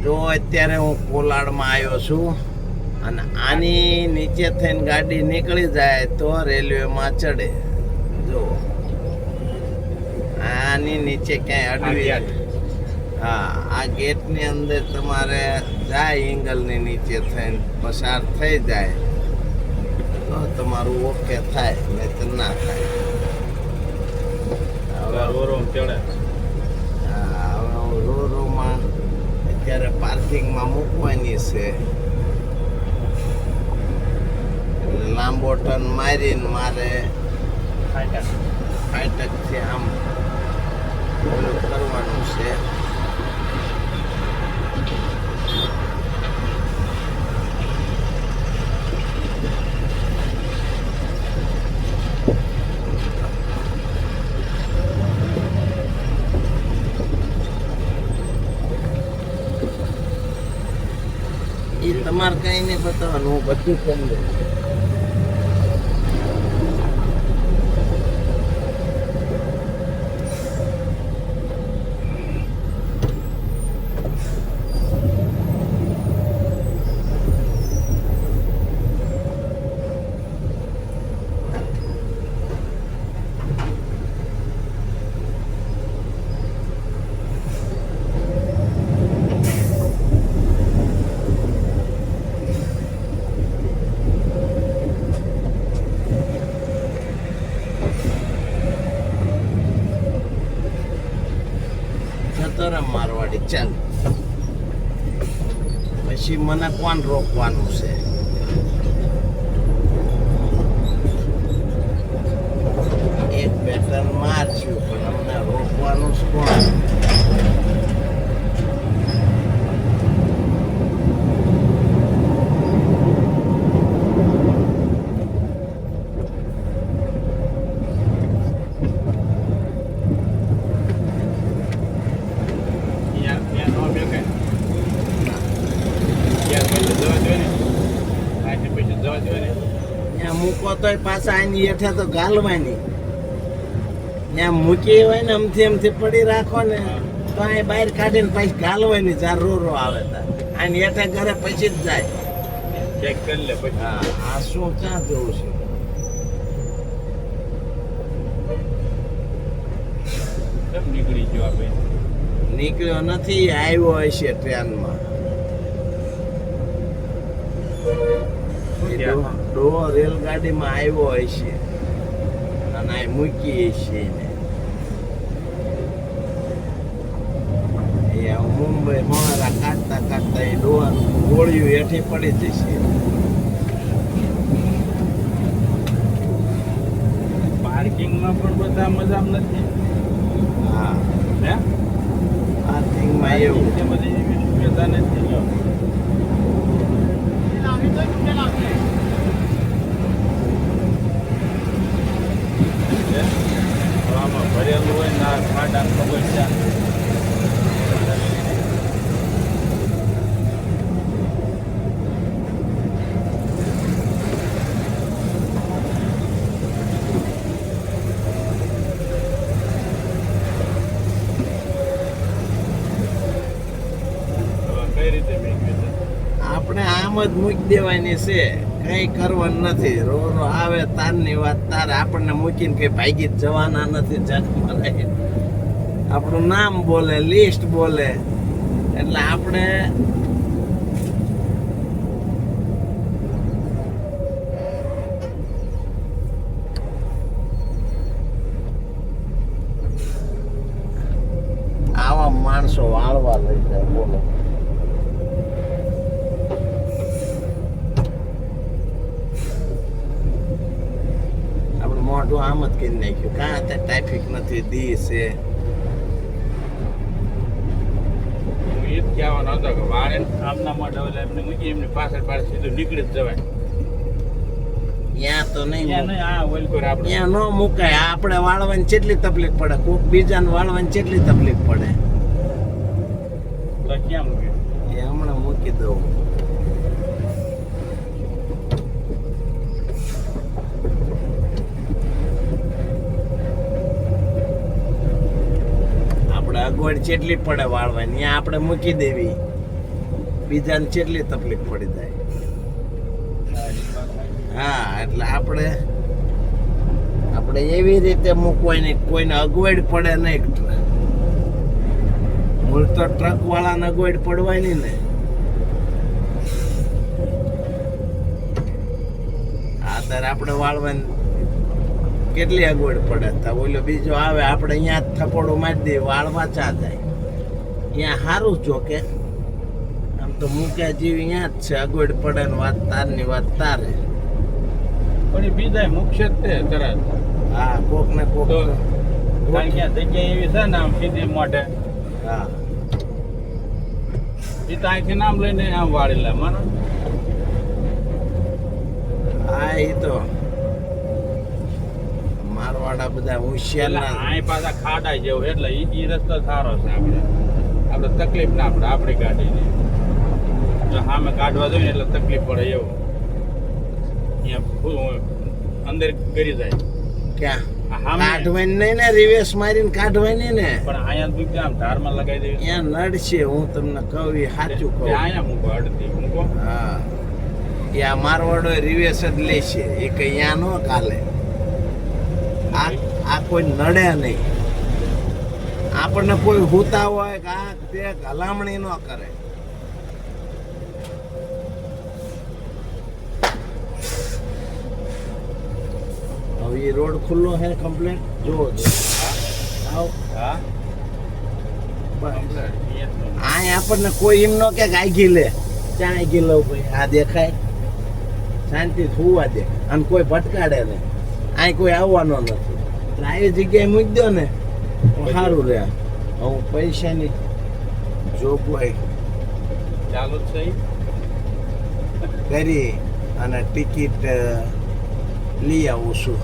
જો અત્યારે હું કોલાડમાં આવ્યો છું અને આની નીચે થઈને ગાડી નીકળી જાય તો રેલવેમાં ચડે. જો આની નીચે ક્યાંય અડવી, હા આ ગેટની અંદર તમારે જાય એંગલની નીચે થઈને પસાર થઈ જાય તો તમારું ઓકે થાય, નહીં તો ના થાય. રોરોમાં અત્યારે પાર્કિંગમાં મૂકવાની છે એટલે લાંબો ટર્ન મારીને મારે ફાટકથી આમ ઓલું કરવાનું છે. એ તમારે કઈ નહીં બતાવવાનું, હું બધું કરી દઉં. મારવાડી ચાલ, પછી મને કોણ રોકવાનું છે? એક પેટર્ન મારશું પણ અમને રોકવાનું જ કોણ? મૂકો તો પાછા આની હેઠે તો ગાલવાની, ત્યાં મૂકી હોય ને અમથી પડી રાખો ને તો અહીં બહાર કાઢીને પછી ગાલવાની. ચાર રો આવે આની હેઠે ઘરે પછી જ જાય. ચેક કરી લે પછી. હા આ શું ક્યાં જવું છે? નીકળી ગયો આપણે? નીકળ્યો નથી, આવ્યો હશે ટ્રેનમાં. રેલગાડીમાં આવ્યો હશે અને આ મૂકી હશે ને મુંબઈ મારા કાઢતા કાઢતા એ ડોવાનું ગોળિયું હેઠી પડી જશે. પાર્કિંગમાં પણ બધા મજા નથી. હા હે પાર્કિંગમાં એવું બધી સુવિધા નથી. ભરેલું હોય ના ખાડા ખબર છે. આપણે આમ જ મૂકી દેવાની છે, કઈ કરવાનું નથી. રો આવે તારની વાત તારે, આપણને મૂકીને કઈ ભાગી જવાના નથી. આપણું નામ બોલે, લિસ્ટ બોલે, એટલે આપણે આવા માણસો વાળવા લઈ જાય. બોલો મોઢું આમ જ કરી નાખ્યું. કાં ત્યાં ટ્રાફિક નથી, દી છે. એ જ કહેવાનો હતો કે વાળે આમના મોઢા ઓલા એમને મૂકી એમની પાછળ સીધું નીકળી જ જવાય. ત્યાં તો નહીં, ત્યાં ન મુકાય. આપણે વાળવાની કેટલી તકલીફ પડે, કોઈક બીજાને વાળવાની કેટલી તકલીફ પડે. તો ક્યાં મૂકે? એ હમણાં મૂકી દઉં. અગવડ જેટલી પડે વાળવાની, ત્યાં આપણે મૂકી દેવી. બીજાને કેટલી તકલીફ પડી જાય. હા એટલે આપણે એવી રીતે મૂકવાની કોઈને અગવડ પડે નહીં. મૂળ તો ટ્રક વાળાને અગવડ પડવાની ને. આદર આપણે વાળવાની કેટલી અગવડ પડે. તો ઓલો બીજો આવે આપણે અહીંયા થપોડું મારી દઈએ, વાળવા ચા જાય. અહીંયા સારું જોકે આમ તો મૂક્યા જેવી અહીંયા જ છે. અગવડ પડે ને વાત તારની વાત તારે. પણ એ બીજા મૂકશે જ તે તરત. હા કોક ને કોક. કારણ કે આ જગ્યા એવી છે ને આમ સીધી મોઢે. હા એ તો અહીંથી નામ લઈને આમ વાળી લે મને. હા એ તો મારવાડા બધા હોશિયાર ના. અહીં પાછા ખાડા જેવું એટલે એ રસ્તો સારો છે. આપણે તકલીફ ના પડે આપણી ગાડીની. જો સામે કાઢવા જોઈએ એટલે તકલીફ પડે એવું. અહીંયા અંદર કરી જાય. ક્યાં કાઢવાની નહીં ને, રિવેસ મારીને કાઢવાની ને. પણ અહીંયા તું આમ ધારમાં લગાવી દેવી. અહીંયા નડશે. હું તમને કહું એ સાચું કહું. અહીંયા મૂકો અડધી મૂકો. હા એ આ મારવાડો રિવેસ જ લેશે. એ કઈ અહીંયા ન કાલે. આ કોઈ નડે નહીં. આપણને કોઈ હોતા હોય કે આ તે હલામણી ન કરે. હવે એ રોડ ખુલ્લો હે કમ્પ્લીટ. જો હા આ આપણને કોઈ એમ ન કે આગી લે. ક્યાં આગી લઉં ભાઈ? આ દેખાય શાંતિ હોવા દે. અને કોઈ ભટકાડે નહીં. અહીં કોઈ આવવાનો નથી. એટલે આવી જગ્યાએ મૂકી દો ને સારું રહે. હું પૈસાની જોગવાઈ ચાલુ જ છે કરી અને ટિકિટ લઈ આવું છું.